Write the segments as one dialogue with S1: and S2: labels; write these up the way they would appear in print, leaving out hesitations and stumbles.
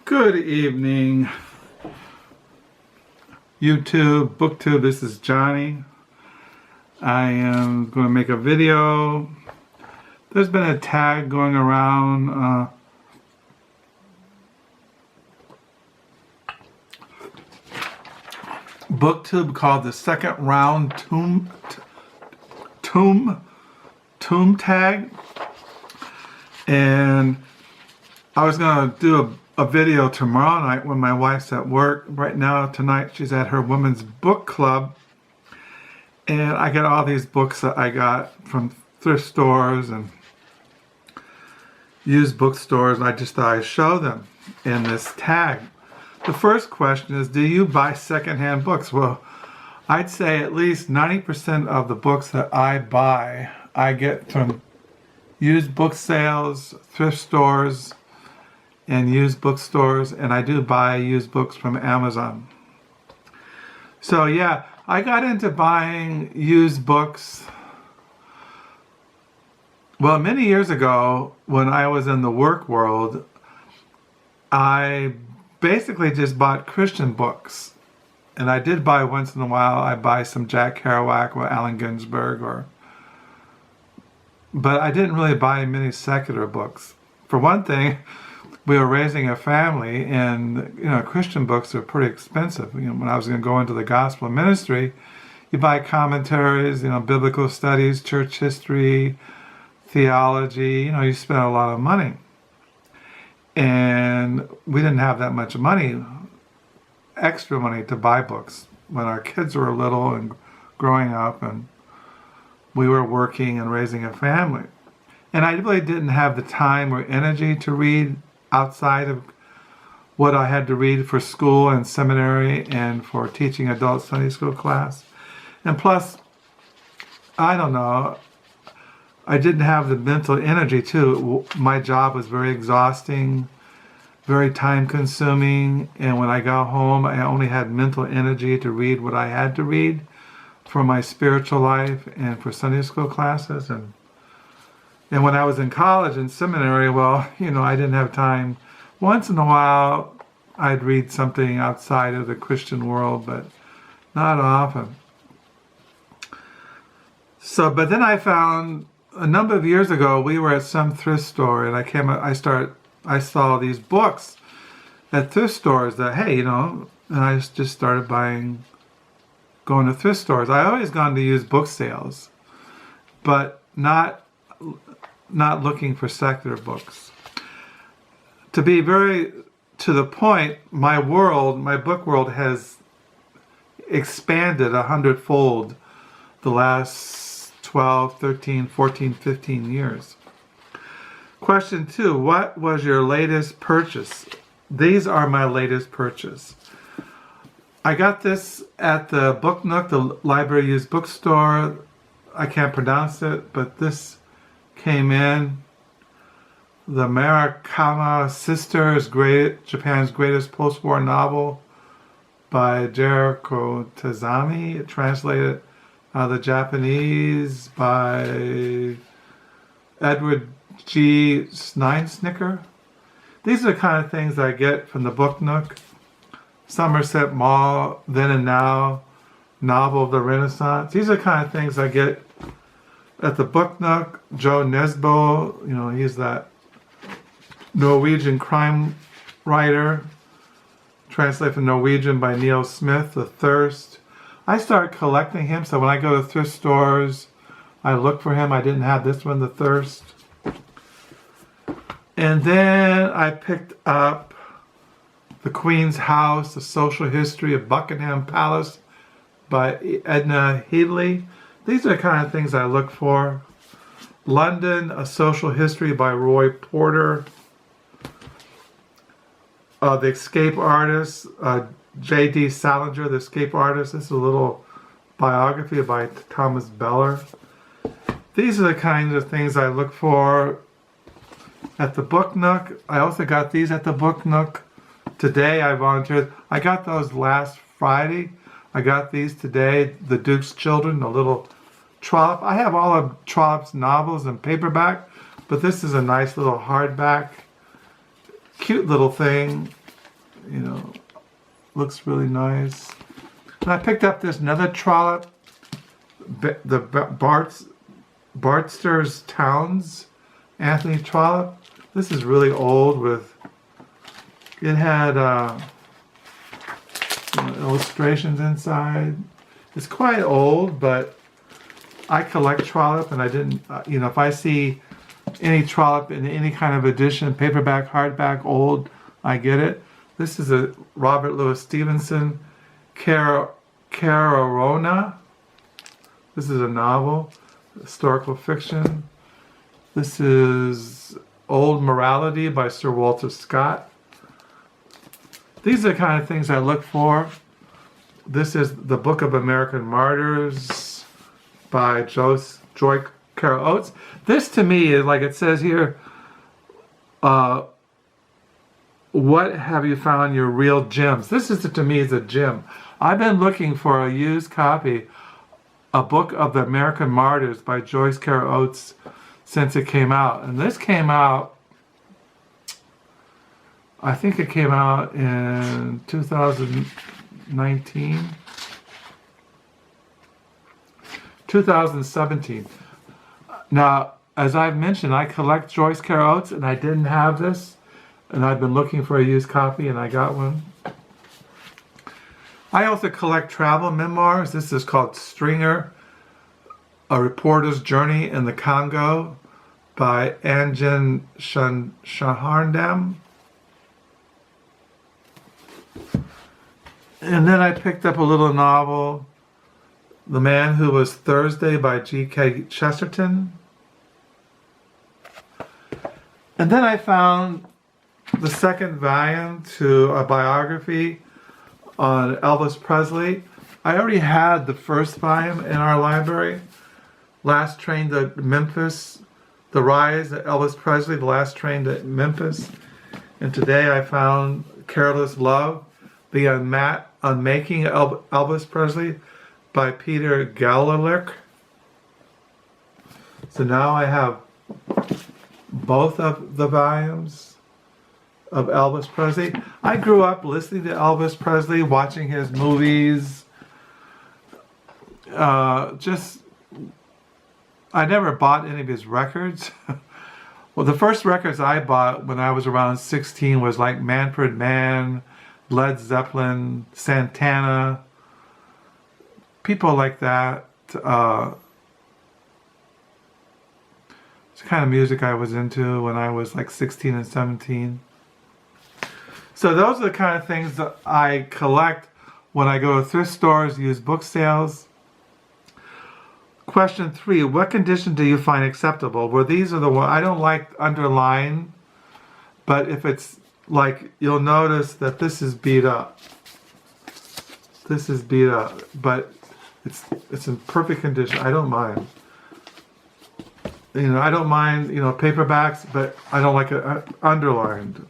S1: Good evening, YouTube, BookTube. This is Johnny. I am going to make a video. There's been a tag going around BookTube called the second round Tome tag, and I was going to do a video tomorrow night when my wife's at work. Right now, tonight, she's at her women's book club, and I get all these books that I got from thrift stores and used bookstores, and I just thought I'd show them in this tag. The first question is, do you buy secondhand books? Well, I'd say at least 90% of the books that I buy, I get from used book sales, thrift stores, and used bookstores, and I do buy used books from Amazon. So yeah, I got into buying used books, well, many years ago when I was in the work world. I basically just bought Christian books, and I did buy once in a while. I buy some Jack Kerouac or Allen Ginsberg, but I didn't really buy many secular books. For one thing, we were raising a family, and Christian books are pretty expensive. When I was going to go into the gospel ministry, you buy commentaries, biblical studies, church history, theology. You spend a lot of money, and we didn't have that much money, extra money, to buy books when our kids were little and growing up, and we were working and raising a family. And I really didn't have the time or energy to read outside of what I had to read for school and seminary and for teaching adult Sunday school class. And plus, I don't know, I didn't have the mental energy too. My job was very exhausting, very time consuming, and when I got home, I only had mental energy to read what I had to read for my spiritual life and for Sunday school classes. And when I was in college and seminary, well, I didn't have time. Once in a while, I'd read something outside of the Christian world, but not often. So, but then I found, a number of years ago, we were at some thrift store, and I saw these books at thrift stores that, hey, and I just started going to thrift stores. I always gone to used book sales, but not looking for secular books. To be very to the point, my book world has expanded 100-fold the last 12, 13, 14, 15 years. Question 2, what was your latest purchase? These are my latest purchase. I got this at the Book Nook, the library used bookstore. I can't pronounce it, but this came in. The Murakami Sisters, Japan's greatest post-war novel by Jericho Tazami, translated the Japanese by Edward G. Sninesnicker. These are the kind of things I get from the Book Nook. Somerset Maugham, Then and Now, Novel of the Renaissance. These are the kind of things I get at the Book Nook. Joe Nesbo, he's that Norwegian crime writer, translated from Norwegian by Neil Smith, The Thirst. I started collecting him, so when I go to thrift stores, I look for him. I didn't have this one, The Thirst. And then I picked up The Queen's House, A Social History of Buckingham Palace by Edna Headley. These are the kind of things I look for. London, A Social History by Roy Porter. The Escape Artist, J.D. Salinger, The Escape Artist. This is a little biography by Thomas Beller. These are the kinds of things I look for at the Book Nook. I also got these at the Book Nook today. I volunteered. I got those last Friday. I got these today. The Duke's Children, the little Trollope. I have all of Trollope's novels in paperback, but this is a nice little hardback, cute little thing. you know, looks really nice. And I picked up this another Trollope, the Bartster's Towns, Anthony Trollope. This is really old with, it had illustrations inside. It's quite old, but I collect Trollope, and I didn't, you know, if I see any Trollope in any kind of edition, paperback, hardback, old, I get it. This is a Robert Louis Stevenson, Catriona. This is a novel, historical fiction. This is Old Morality by Sir Walter Scott. These are the kind of things I look for. This is The Book of American Martyrs by Joy Carol Oates. This to me is, like it says here, what have you found your real gems? This is, to me, is a gem. I've been looking for a used copy, A Book of the American Martyrs by Joyce Carol Oates, since it came out. And this came out, I think it came out in 2019, 2017. Now, as I've mentioned, I collect Joyce Carol Oates, and I didn't have this, and I've been looking for a used copy, and I got one. I also collect travel memoirs. This is called Stringer, A Reporter's Journey in the Congo by Anjan Shaharndam. And then I picked up a little novel, The Man Who Was Thursday by G.K. Chesterton. And then I found the second volume to a biography on Elvis Presley. I already had the first volume in our library, Last Train to Memphis, The Rise of Elvis Presley, The Last Train to Memphis. And today I found Careless Love, The Unmaking of Elvis Presley by Peter Guralnick. So now I have both of the volumes of Elvis Presley. I grew up listening to Elvis Presley, watching his movies. I never bought any of his records. Well, the first records I bought when I was around 16 was like Manfred Mann, Led Zeppelin, Santana, people like that. It's the kind of music I was into when I was like 16 and 17. So those are the kind of things that I collect when I go to thrift stores, use book sales. Question 3, what condition do you find acceptable? Well, these are the ones I don't like underline, but if it's like, you'll notice that this is beat up. This is beat up, but it's in perfect condition. I don't mind. You know, I don't mind, you know, paperbacks, but I don't like it underlined.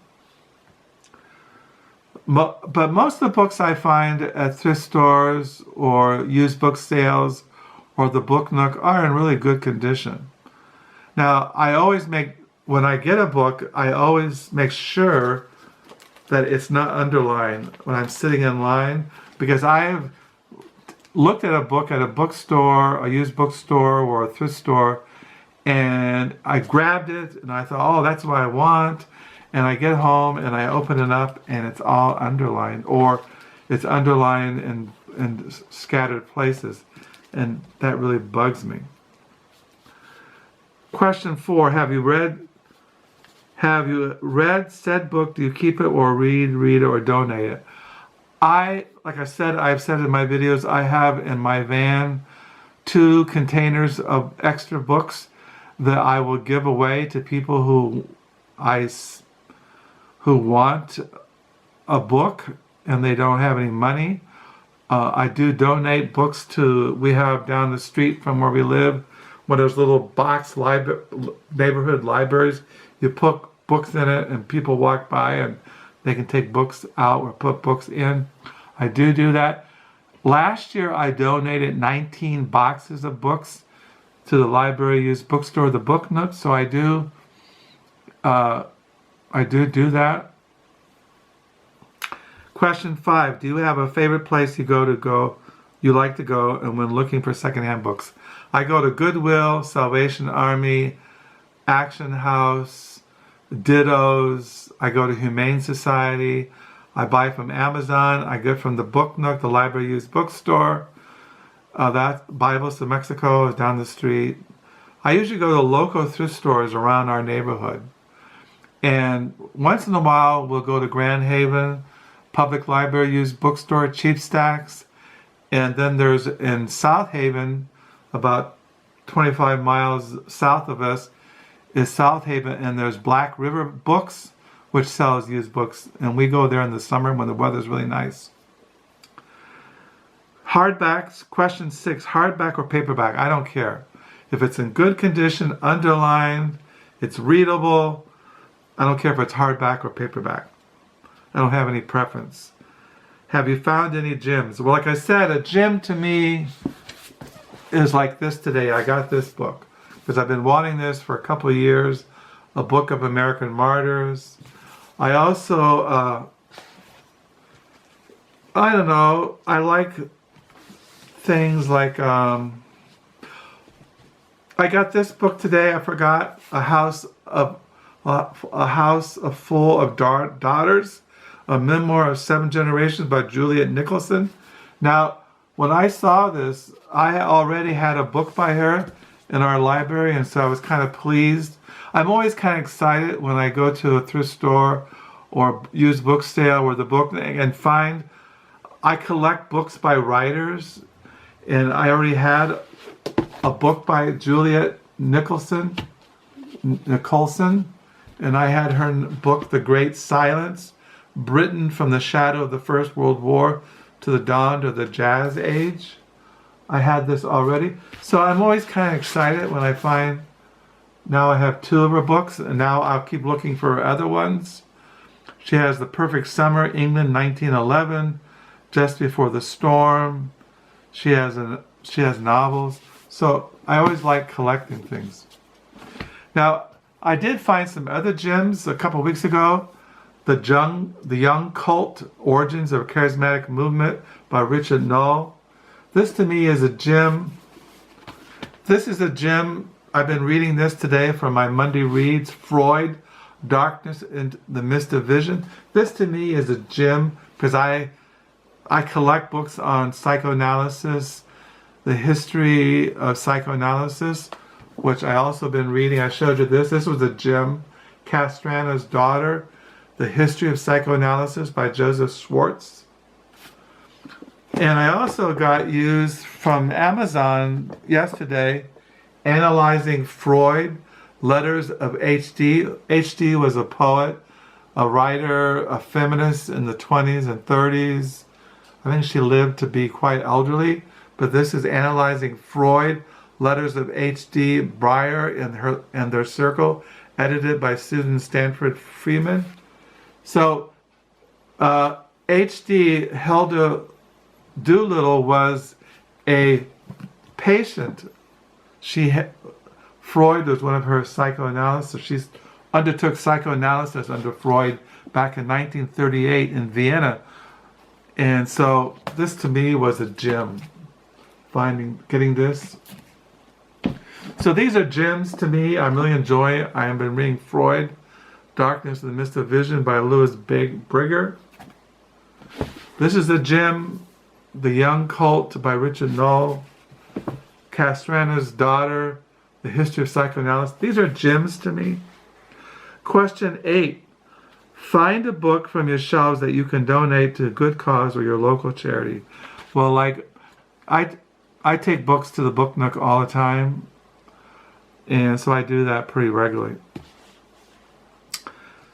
S1: But most of the books I find at thrift stores or used book sales or the Book Nook are in really good condition. Now, when I get a book, I always make sure that it's not underlined when I'm sitting in line, because I've looked at a book at a bookstore, a used bookstore or a thrift store, and I grabbed it and I thought, oh, that's what I want. And I get home and I open it up and it's all underlined, or it's underlined in scattered places. And that really bugs me. Question 4, have you read said book? Do you keep it or read it or donate it? Like I said, I've said in my videos, I have in my van 2 containers of extra books that I will give away to people who want a book and they don't have any money. I do donate books we have down the street from where we live, one of those little box neighborhood libraries. You put books in it and people walk by and they can take books out or put books in. I do that. Last year I donated 19 boxes of books to the library used bookstore, the Book Nook. So I do that. Question 5. Do you have a favorite place you like to go and when looking for secondhand books? I go to Goodwill, Salvation Army, Action House, Dittos. I go to Humane Society. I buy from Amazon. I get from the Book Nook, the library used bookstore. That Bibles to Mexico is down the street. I usually go to local thrift stores around our neighborhood. And once in a while, we'll go to Grand Haven, public library used bookstore, Cheap Stacks. And then there's in South Haven, about 25 miles south of us, is South Haven, and there's Black River Books, which sells used books. And we go there in the summer when the weather's really nice. Hardbacks, question 6, hardback or paperback? I don't care. If it's in good condition, underlined, it's readable, I don't care if it's hardback or paperback. I don't have any preference. Have you found any gems? Well, like I said, a gem to me is like this today. I got this book because I've been wanting this for a couple of years, a book of American martyrs. I also, I don't know, I like things like, I got this book today, I forgot, a house full of daughters, a Memoir of Seven Generations by Juliet Nicolson. Now, when I saw this, I already had a book by her in our library, and so I was kind of pleased. I'm always kind of excited when I go to a thrift store or used book sale where the book and find, I collect books by writers, and I already had a book by Juliet Nicolson, and I had her book, The Great Silence, Britain from the Shadow of the First World War to the Dawn of the Jazz Age. I had this already. So I'm always kind of excited when I find, now I have 2 of her books, and now I'll keep looking for other ones. She has The Perfect Summer, England, 1911, Just Before the Storm. She has novels. So I always like collecting things. Now, I did find some other gems a couple weeks ago. The Jung Cult, Origins of a Charismatic Movement by Richard Noll. This to me is a gem. This is a gem. I've been reading this today from my Monday Reads, Freud, Darkness and the Mist of Vision. This to me is a gem because I collect books on psychoanalysis, the history of psychoanalysis, which I also been reading. I showed you this. This was a gem. Cassandra's Daughter, The History of Psychoanalysis by Joseph Schwartz. And I also got used from Amazon yesterday, Analyzing Freud, Letters of H.D. H.D. was a poet, a writer, a feminist in the 20s and 30s. I think she lived to be quite elderly, but this is Analyzing Freud, Letters of H.D. Bryher and Their Circle, edited by Susan Stanford Friedman. So, H.D. Hilda Doolittle was a patient. Freud was one of her psychoanalysts. She undertook psychoanalysis under Freud back in 1938 in Vienna. And so this to me was a gem, getting this. So these are gems to me. I really enjoy it. I have been reading Freud, Darkness and the Mist of Vision by Louis Breger. This is a gem, The Young Cult by Richard Noll, Cassandra's Daughter, The History of Psychoanalysis. These are gems to me. Question 8. Find a book from your shelves that you can donate to a good cause or your local charity. Well, like, I take books to the Book Nook all the time, and so I do that pretty regularly.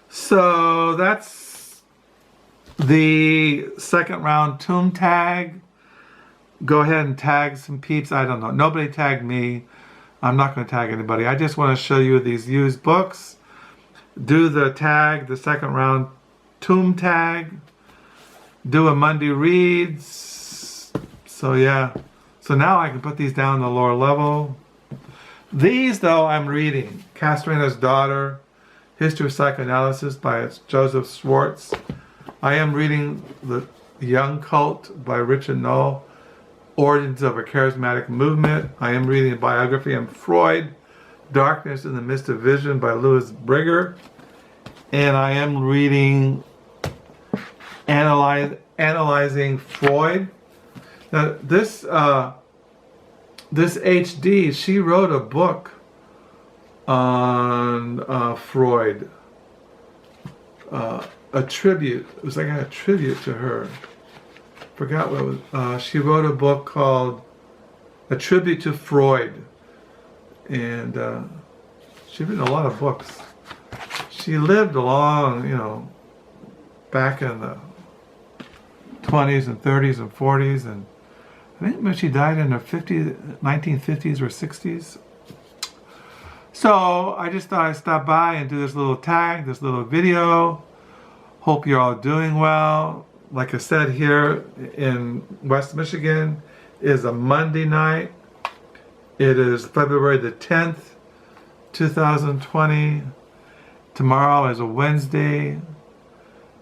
S1: So that's the second round Tome tag. Go ahead and tag some peeps. I don't know. Nobody tagged me. I'm not going to tag anybody. I just want to show you these used books. Do the tag, the second round Tome tag. Do a Monday Reads. So yeah. So now I can put these down the lower level. These, though, I'm reading. Cassandra's Daughter, History of Psychoanalysis by Joseph Schwartz. I am reading The Jung Cult by Richard Noll, Origins of a Charismatic Movement. I am reading a biography on Freud-Darkness in the Midst of Vision by Breger. And I am reading Analyzing Freud. Now, this HD, she wrote a book on Freud. A tribute. It was like a tribute to her. Forgot what it was. She wrote a book called A Tribute to Freud. And she's written a lot of books. She lived along, back in the 20s and 30s and 40s, and I think when she died in the 1950s or 60s. So I just thought I'd stop by and do this little tag, this little video. Hope you're all doing well. Like I said, here in West Michigan is a Monday night. It is February the 10th, 2020. Tomorrow is a Wednesday.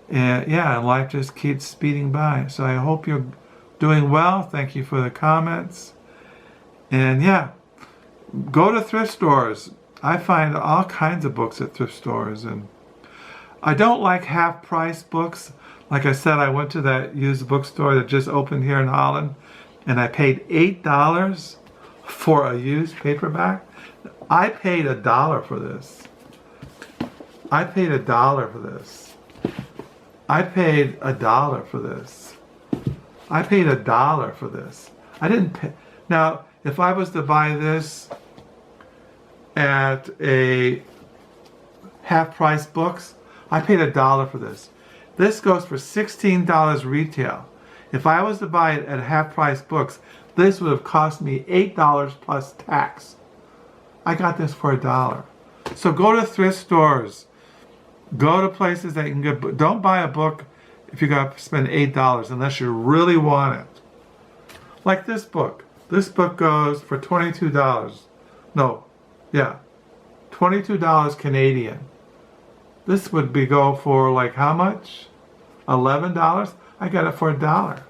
S1: And yeah, life just keeps speeding by. So I hope you're doing well. Thank you for the comments. And yeah, go to thrift stores. I find all kinds of books at thrift stores. And I don't like half-price books. Like I said, I went to that used bookstore that just opened here in Holland, and I paid $8 for a used paperback. I paid $1 for this. I paid $1 for this. I paid $1 for this. I paid $1 for this. I didn't pay. Now, if I was to buy this at a half-price books, I paid $1 for this. This goes for $16 retail. If I was to buy it at half-price books, this would have cost me $8 plus tax. I got this for $1. So go to thrift stores. Go to places that you can get. Don't buy a book if you got to spend $8 unless you really want it. Like this book. This book goes for $22. No, yeah, $22 Canadian. This would go for like how much? $11? I got it for $1.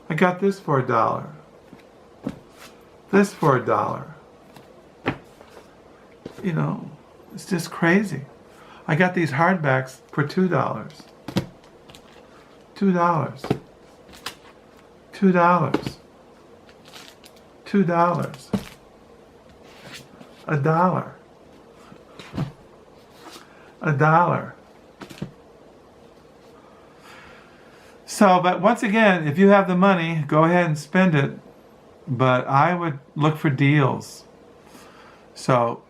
S1: I got this for $1. This for $1. It's just crazy. I got these hardbacks for $2. $2. $2. $2. $1. $1. So, but once again, if you have the money, go ahead and spend it. But I would look for deals. So,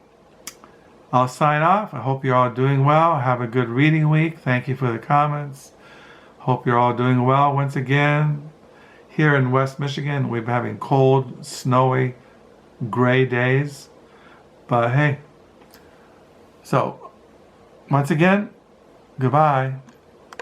S1: I'll sign off. I hope you're all doing well. Have a good reading week. Thank you for the comments. Hope you're all doing well. Once again, here in West Michigan, we've been having cold, snowy, gray days. But hey, so once again, goodbye.